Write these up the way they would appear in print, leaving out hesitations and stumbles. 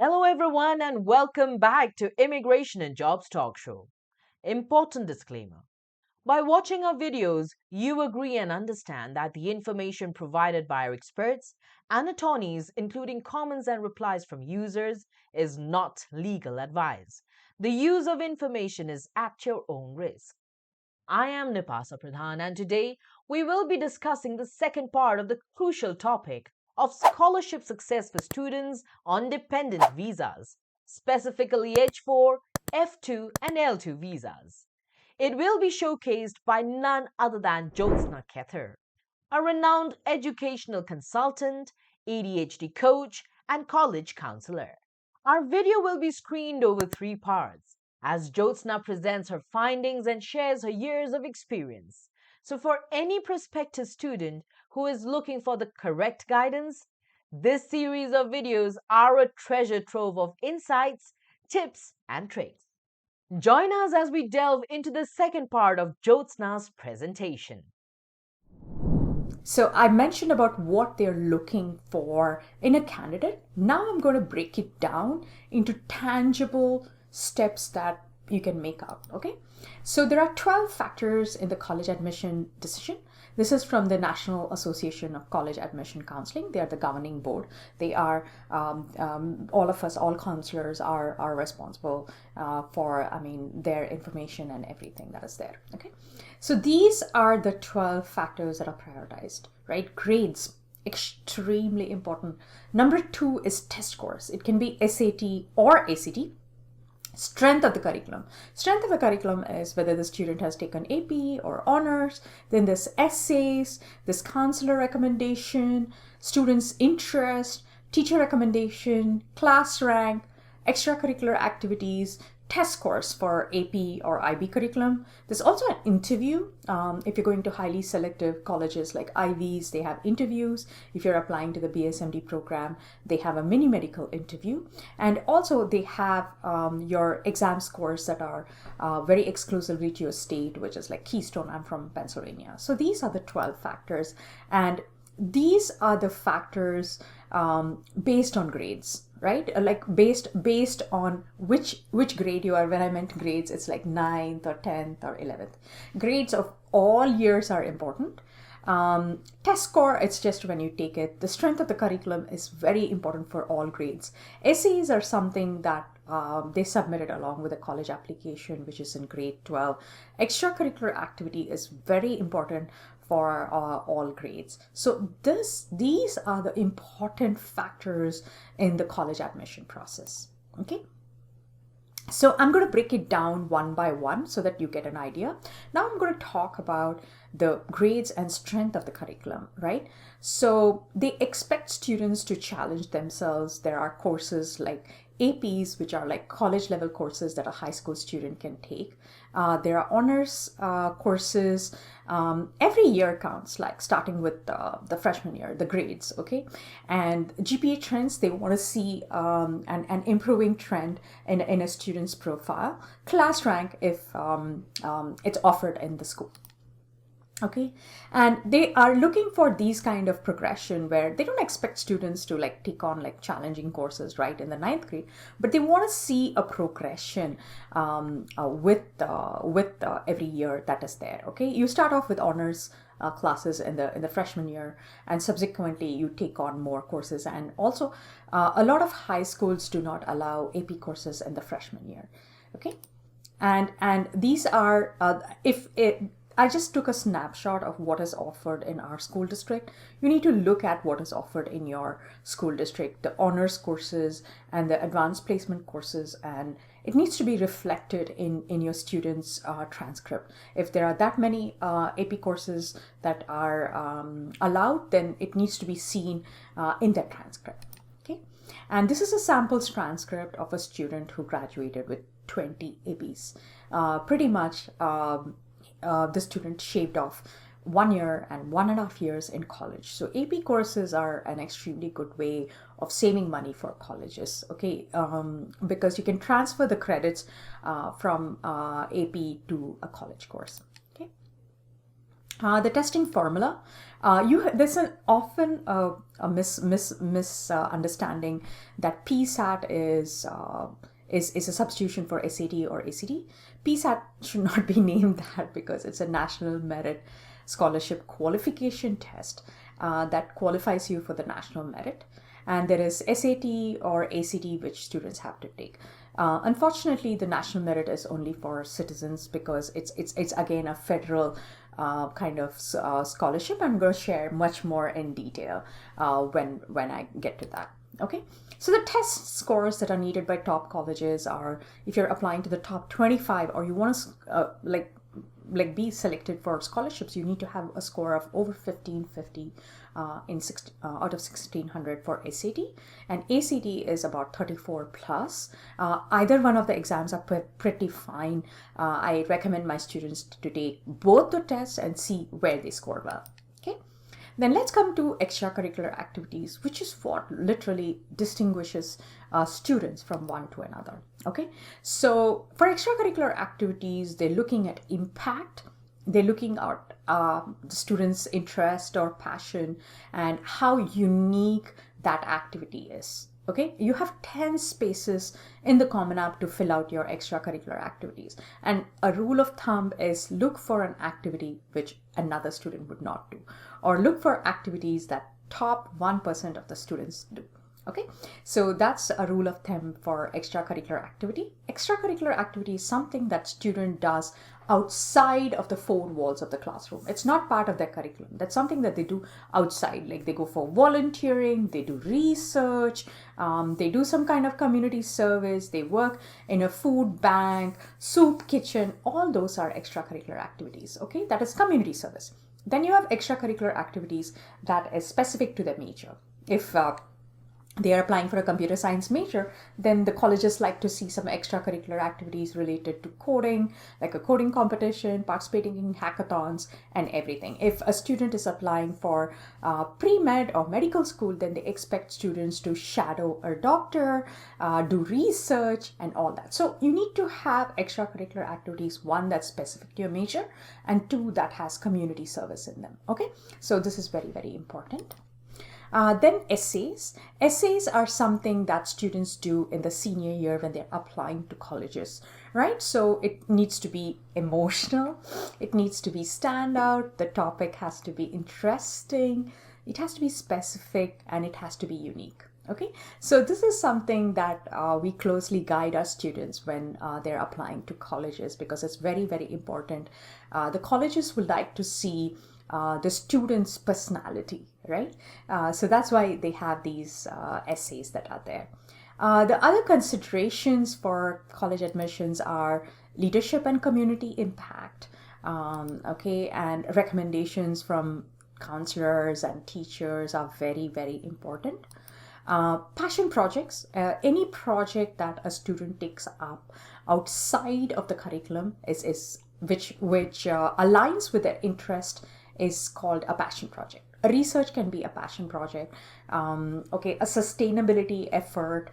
Hello, everyone, and welcome back to Immigration and Jobs Talk Show. Important disclaimer. By watching our videos, you agree and understand that the information provided by our experts and attorneys, including comments and replies from users, is not legal advice. The use of information is at your own risk. I am Nipasa Pradhan, and today we will be discussing the second part of the crucial topic of scholarship success for students on dependent visas, specifically H4, F2, and L2 visas. It will be showcased by none other than Jothsna Kethar, a renowned educational consultant, ADHD coach, and college counselor. Our video will be screened over three parts as Jothsna presents her findings and shares her years of experience. So, for any prospective student who is looking for the correct guidance, this series of videos are a treasure trove of insights, tips, and tricks. Join us as we delve into the second part of Jothsna's presentation. So I mentioned about what they're looking for in a candidate. Now I'm going to break it down into tangible steps that you can make out. Okay. So there are 12 factors in the college admission decision. This is from the National Association of College Admission Counseling. They are the governing board. They are, all of us, all counselors are responsible for, their information and everything that is there. Okay. So these are the 12 factors that are prioritized, right? Grades, extremely important. Number 2 is test scores. It can be SAT or ACT. Strength of the curriculum. Strength of the curriculum is whether the student has taken AP or honors. Then there's essays, there's counselor recommendation, student's interest, teacher recommendation, class rank, extracurricular activities, test scores for AP or IB curriculum. There's also an interview. If you're going to highly selective colleges like Ivies, they have interviews. If you're applying to the BSMD program, they have a mini medical interview. And also they have your exam scores that are very exclusively to your state, which is like Keystone. I'm from Pennsylvania. So these are the 12 factors. And these are the factors based on grades, right? Like based on which grade you are. When I meant grades, it's like 9th or 10th or 11th. Grades of all years are important. Test score, it's just when you take it. The strength of the curriculum is very important for all grades. Essays are something that they submitted along with a college application, which is in grade 12. Extracurricular activity is very important for all grades. So these are the important factors in the college admission process. Okay. So I'm going to break it down one by one so that you get an idea. Now I'm going to talk about the grades and strength of the curriculum, right? So they expect students to challenge themselves. There are courses like APs, which are like college level courses that a high school student can take. There are honors courses. Every year counts, like starting with the freshman year, the grades, okay? And GPA trends, they want to see an improving trend in a student's profile. Class rank if it's offered in the school. Okay, and they are looking for these kind of progression where they don't expect students to like take on like challenging courses right in the 9th grade, but they want to see a progression with every year that is there. Okay, you start off with honors classes in the freshman year, and subsequently you take on more courses. And also a lot of high schools do not allow AP courses in the freshman year. Okay, and these are I just took a snapshot of what is offered in our school district. You need to look at what is offered in your school district, the honors courses and the advanced placement courses, and it needs to be reflected in your students' transcript. If there are that many AP courses that are allowed, then it needs to be seen in that transcript. Okay, and this is a samples transcript of a student who graduated with 20 APs. Pretty much the student shaved off 1 year and 1.5 years in college. So AP courses are an extremely good way of saving money for colleges, okay? Because you can transfer the credits from AP to a college course, okay? The testing formula, there's often a misunderstanding that PSAT is a substitution for SAT or ACT. PSAT should not be named that because it's a National Merit Scholarship Qualification Test that qualifies you for the national merit. And there is SAT or ACT, which students have to take. Unfortunately, the national merit is only for citizens because it's again a federal kind of scholarship. I'm going to share much more in detail when I get to that. Okay, so the test scores that are needed by top colleges are, if you're applying to the top 25 or you want to like be selected for scholarships, you need to have a score of over 1550 out of 1600 for SAT, and ACT is about 34 plus. Either one of the exams are pretty fine. I recommend my students to take both the tests and see where they score well. Okay, then let's come to extracurricular activities, which is what literally distinguishes students from one to another. Okay, so for extracurricular activities, they're looking at impact. They're looking at the student's interest or passion and how unique that activity is. Okay, you have 10 spaces in the Common App to fill out your extracurricular activities. And a rule of thumb is look for an activity which another student would not do, or look for activities that top 1% of the students do. Okay, so that's a rule of thumb for extracurricular activity. Extracurricular activity is something that student does outside of the four walls of the classroom. It's not part of their curriculum. That's something that they do outside, like they go for volunteering, they do research, they do some kind of community service, they work in a food bank, soup kitchen. All those are extracurricular activities. Okay, that is community service. Then you have extracurricular activities that is specific to their major. If they are applying for a computer science major, then the colleges like to see some extracurricular activities related to coding, like a coding competition, participating in hackathons and everything. If a student is applying for pre-med or medical school, then they expect students to shadow a doctor, do research and all that. So you need to have extracurricular activities, one that's specific to your major and two that has community service in them. Okay, so this is very, very important. Then essays. Essays are something that students do in the senior year when they're applying to colleges, right? So it needs to be emotional. It needs to be standout. The topic has to be interesting. It has to be specific and it has to be unique. Okay, so this is something that we closely guide our students when they're applying to colleges because it's very, very important. The colleges would like to see the student's personality, right? So that's why they have these essays that are there. The other considerations for college admissions are leadership and community impact, okay, and recommendations from counselors and teachers are very, very important. Passion projects, any project that a student takes up outside of the curriculum which aligns with their interest is called a passion project. A research can be a passion project. Okay, a sustainability effort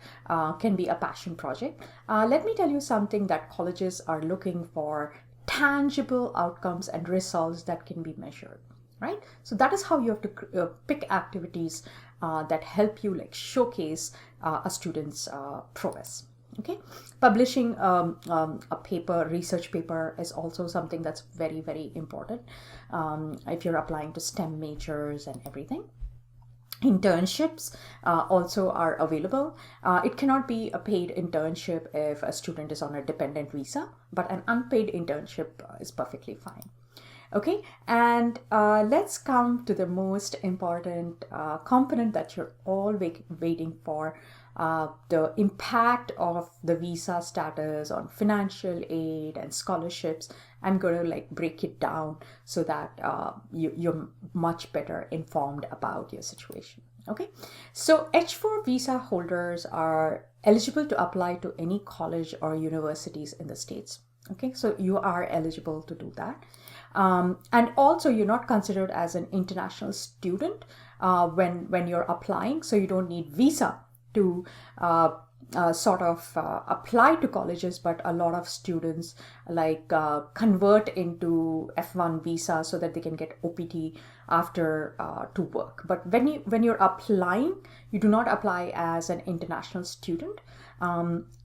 can be a passion project. Let me tell you something that colleges are looking for: tangible outcomes and results that can be measured, right? So that is how you have to pick activities that help you like showcase a student's prowess. Okay, publishing a paper, research paper is also something that's very, very important if you're applying to STEM majors and everything. Internships also are available. It cannot be a paid internship if a student is on a dependent visa, but an unpaid internship is perfectly fine. Okay, and let's come to the most important component that you're all waiting for, the impact of the visa status on financial aid and scholarships. I'm going to like break it down so that you're much better informed about your situation. Okay, so H4 visa holders are eligible to apply to any college or universities in the States. Okay, so you are eligible to do that. And also you're not considered as an international student when you're applying, so you don't need visa to apply to colleges, but a lot of students convert into F1 visa so that they can get OPT after to work. But when you're applying, you do not apply as an international student.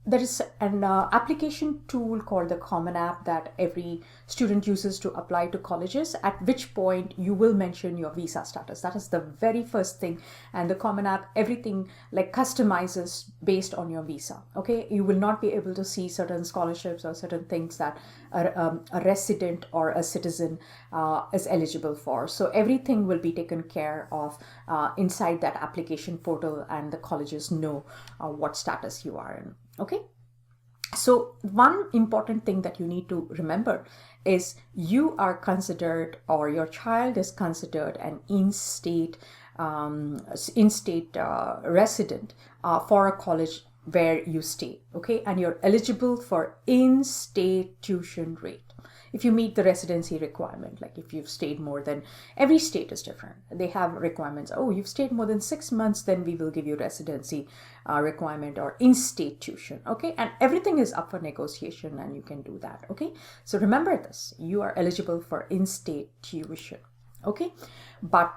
There is an application tool called the Common App that every student uses to apply to colleges, at which point you will mention your visa status. That is the very first thing. And the Common App, everything customizes based on your visa. Okay, you will not be able to see certain scholarships or certain things that a resident or a citizen is eligible for. So everything will be taken care of inside that application portal, and the colleges know what status you are in. Okay. So one important thing that you need to remember is you are considered, or your child is considered, an in-state resident for a college where you stay. Okay, and you're eligible for in-state tuition rate if you meet the residency requirement. Like if you've stayed more than, every state is different. They have requirements. Oh, you've stayed more than 6 months, then we will give you residency requirement or in-state tuition. Okay, and everything is up for negotiation, and you can do that. Okay, so remember this, you are eligible for in-state tuition. Okay, but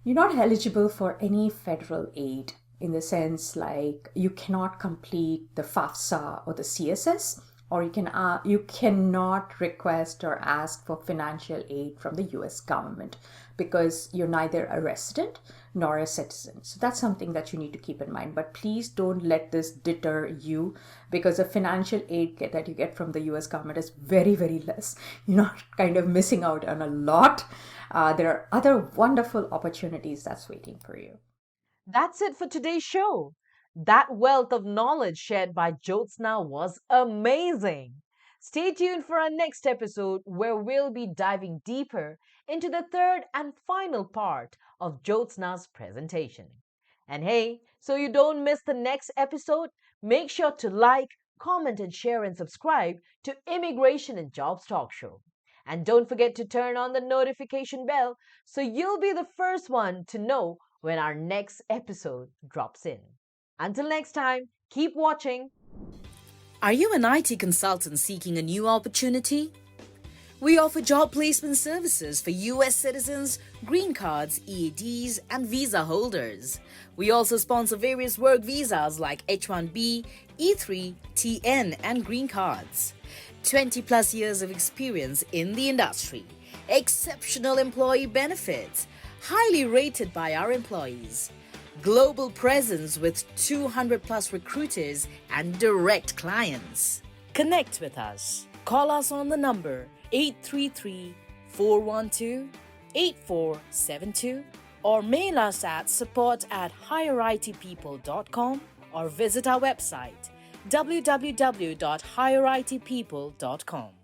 you're not eligible for any federal aid, in the sense like you cannot complete the FAFSA or the CSS, or you cannot request or ask for financial aid from the US government, because you're neither a resident nor a citizen. So that's something that you need to keep in mind. But please don't let this deter you, because the financial aid that you get from the US government is very, very less. You're not kind of missing out on a lot. There are other wonderful opportunities that's waiting for you. That's it for today's show. That wealth of knowledge shared by Jothsna was amazing. Stay tuned for our next episode, where we'll be diving deeper into the third and final part of Jothsna's presentation. And hey, so you don't miss the next episode, make sure to like, comment, and share and subscribe to Immigration and Jobs Talk Show. And don't forget to turn on the notification bell so you'll be the first one to know when our next episode drops in. Until next time, keep watching. Are you an IT consultant seeking a new opportunity? We offer job placement services for US citizens, green cards, EADs, and visa holders. We also sponsor various work visas like H-1B, E3, TN, and green cards. 20 plus years of experience in the industry. Exceptional employee benefits. Highly rated by our employees. Global presence with 200 plus recruiters and direct clients. Connect with us. Call us on the number 833-412-8472 or mail us at support@higheritpeople.com or visit our website www.higheritpeople.com.